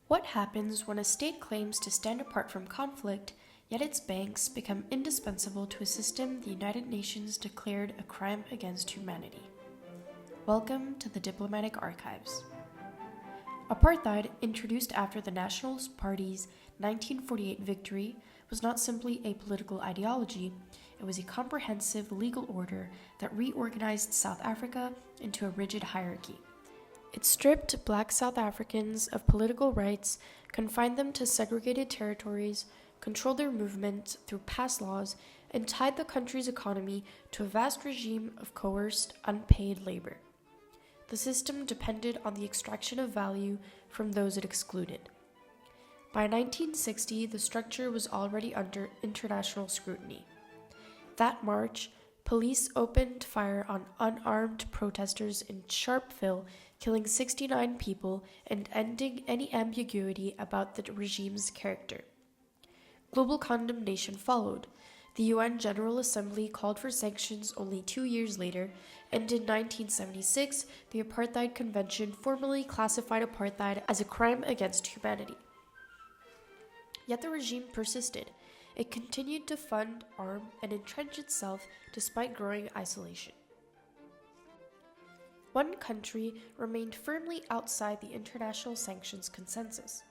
What happens when a state claims to stand apart from conflict, yet its banks become indispensable to a system the United Nations declared a crime against humanity? Welcome to the Diplomatic Archives. Apartheid, introduced after the National Party's 1948 victory, was not simply a political ideology, it was a comprehensive legal order that reorganized South Africa into a rigid hierarchy. It stripped black South Africans of political rights, confined them to segregated territories, controlled their movement through past laws, and tied the country's economy to a vast regime of coerced, unpaid labor. The system depended on the extraction of value from those it excluded. By 1960, the structure was already under international scrutiny. That March, police opened fire on unarmed protesters in Sharpeville, killing 69 people and ending any ambiguity about the regime's character. Global condemnation followed. The UN General Assembly called for sanctions only 2 years later, and in 1976, the Apartheid Convention formally classified apartheid as a crime against humanity. Yet the regime persisted. It continued to fund, arm, and entrench itself despite growing isolation. One country remained firmly outside the international sanctions consensus.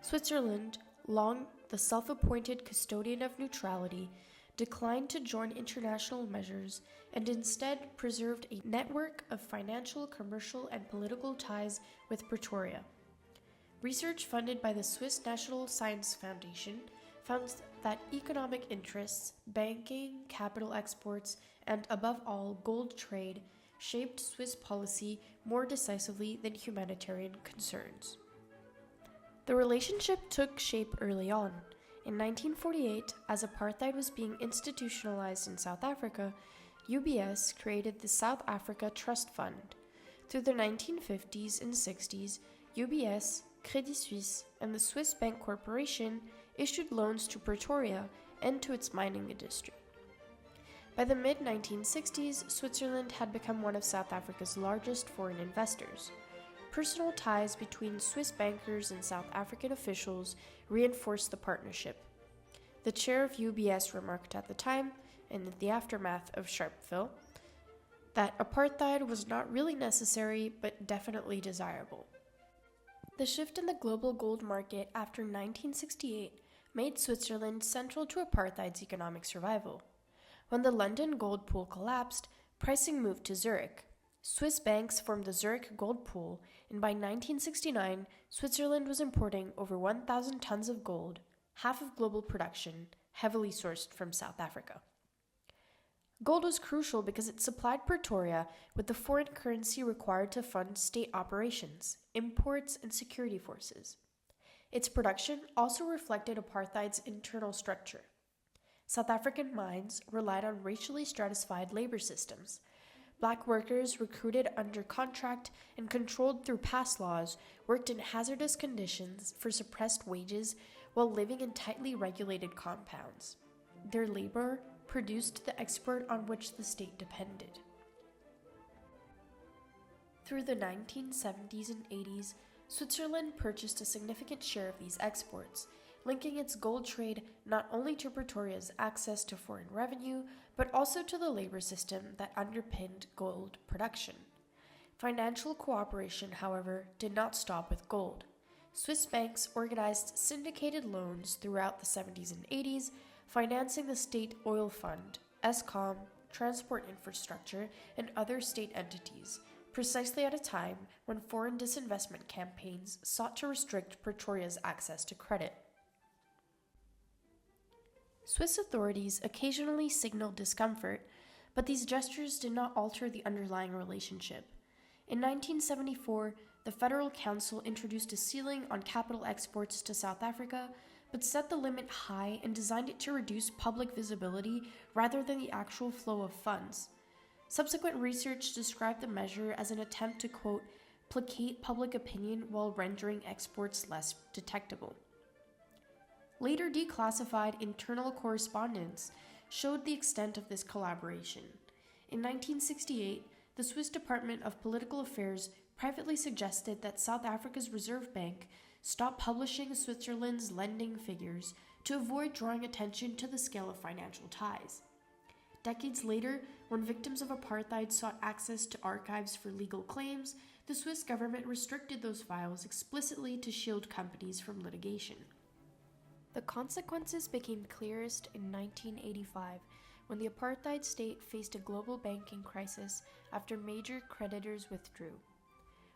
Switzerland, long the self-appointed custodian of neutrality, declined to join international measures and instead preserved a network of financial, commercial, and political ties with Pretoria. Research funded by the Swiss National Science Foundation found that economic interests, banking, capital exports, and above all, gold trade shaped Swiss policy more decisively than humanitarian concerns. The relationship took shape early on. In 1948, as apartheid was being institutionalized in South Africa, UBS created the South Africa Trust Fund. Through the 1950s and 60s, UBS, Credit Suisse, and the Swiss Bank Corporation issued loans to Pretoria and to its mining industry. By the mid-1960s, Switzerland had become one of South Africa's largest foreign investors. Personal ties between Swiss bankers and South African officials reinforced the partnership. The chair of UBS remarked at the time, and in the aftermath of Sharpeville, that apartheid was not really necessary but definitely desirable. The shift in the global gold market after 1968 made Switzerland central to apartheid's economic survival. When the London gold pool collapsed, pricing moved to Zurich. Swiss banks formed the Zurich Gold Pool, and by 1969, Switzerland was importing over 1,000 tons of gold, half of global production, heavily sourced from South Africa. Gold was crucial because it supplied Pretoria with the foreign currency required to fund state operations, imports, and security forces. Its production also reflected apartheid's internal structure. South African mines relied on racially stratified labor systems. Black workers, recruited under contract and controlled through past laws, worked in hazardous conditions for suppressed wages while living in tightly regulated compounds. Their labor produced the export on which the state depended. Through the 1970s and 80s, Switzerland purchased a significant share of these exports, linking its gold trade not only to Pretoria's access to foreign revenue, but also to the labor system that underpinned gold production. Financial cooperation, however, did not stop with gold. Swiss banks organized syndicated loans throughout the 70s and 80s, financing the state oil fund, Eskom, transport infrastructure, and other state entities, precisely at a time when foreign disinvestment campaigns sought to restrict Pretoria's access to credit. Swiss authorities occasionally signaled discomfort, but these gestures did not alter the underlying relationship. In 1974, the Federal Council introduced a ceiling on capital exports to South Africa, but set the limit high and designed it to reduce public visibility rather than the actual flow of funds. Subsequent research described the measure as an attempt to, quote, placate public opinion while rendering exports less detectable. Later declassified internal correspondence showed the extent of this collaboration. In 1968, the Swiss Department of Political Affairs privately suggested that South Africa's Reserve Bank stopped publishing Switzerland's lending figures to avoid drawing attention to the scale of financial ties. Decades later, when victims of apartheid sought access to archives for legal claims, the Swiss government restricted those files explicitly to shield companies from litigation. The consequences became clearest in 1985, when the apartheid state faced a global banking crisis after major creditors withdrew.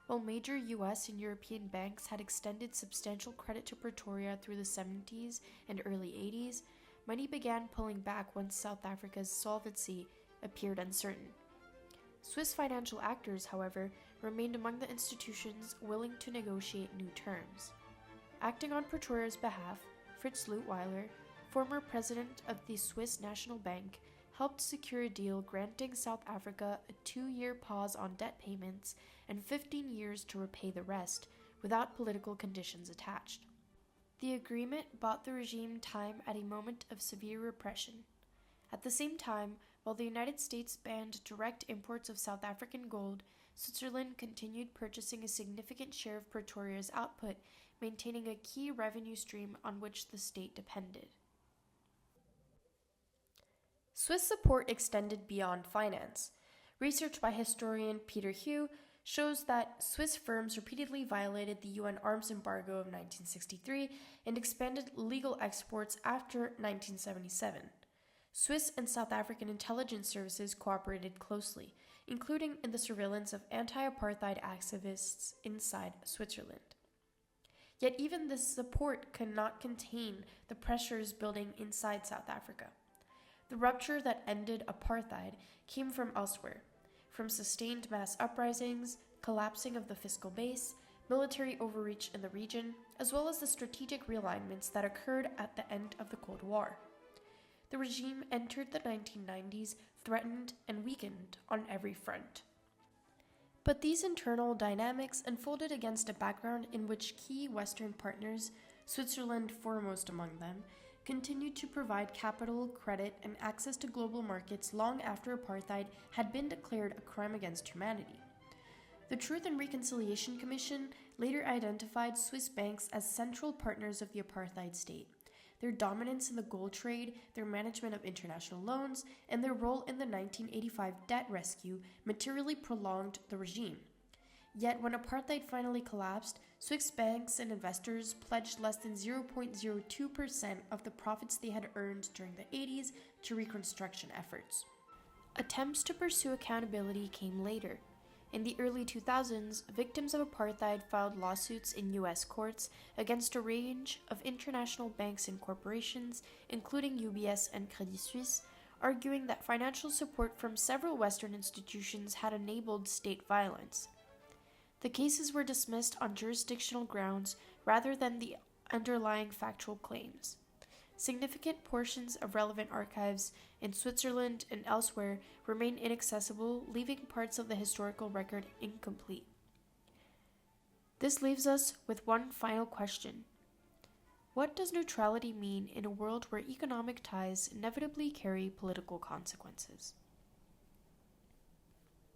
While major US and European banks had extended substantial credit to Pretoria through the 70s and early 80s, money began pulling back once South Africa's solvency appeared uncertain. Swiss financial actors, however, remained among the institutions willing to negotiate new terms. Acting on Pretoria's behalf, Fritz Leutwiler, former president of the Swiss National Bank, helped secure a deal granting South Africa a 2-year pause on debt payments and 15 years to repay the rest, without political conditions attached. The agreement bought the regime time at a moment of severe repression. At the same time, while the United States banned direct imports of South African gold, Switzerland continued purchasing a significant share of Pretoria's output, maintaining a key revenue stream on which the state depended. Swiss support extended beyond finance. Research by historian Peter Hugh shows that Swiss firms repeatedly violated the UN arms embargo of 1963 and expanded legal exports after 1977. Swiss and South African intelligence services cooperated closely, including in the surveillance of anti-apartheid activists inside Switzerland. Yet even this support could not contain the pressures building inside South Africa. The rupture that ended apartheid came from elsewhere, from sustained mass uprisings, collapsing of the fiscal base, military overreach in the region, as well as the strategic realignments that occurred at the end of the Cold War. The regime entered the 1990s threatened and weakened on every front. But these internal dynamics unfolded against a background in which key Western partners, Switzerland foremost among them, continued to provide capital, credit, and access to global markets long after apartheid had been declared a crime against humanity. The Truth and Reconciliation Commission later identified Swiss banks as central partners of the apartheid state. Their dominance in the gold trade, their management of international loans, and their role in the 1985 debt rescue materially prolonged the regime. Yet when apartheid finally collapsed, Swiss banks and investors pledged less than 0.02% of the profits they had earned during the 80s to reconstruction efforts. Attempts to pursue accountability came later. In the early 2000s, victims of apartheid filed lawsuits in U.S. courts against a range of international banks and corporations, including UBS and Credit Suisse, arguing that financial support from several Western institutions had enabled state violence. The cases were dismissed on jurisdictional grounds rather than the underlying factual claims. Significant portions of relevant archives in Switzerland and elsewhere remain inaccessible, leaving parts of the historical record incomplete. This leaves us with one final question. What does neutrality mean in a world where economic ties inevitably carry political consequences?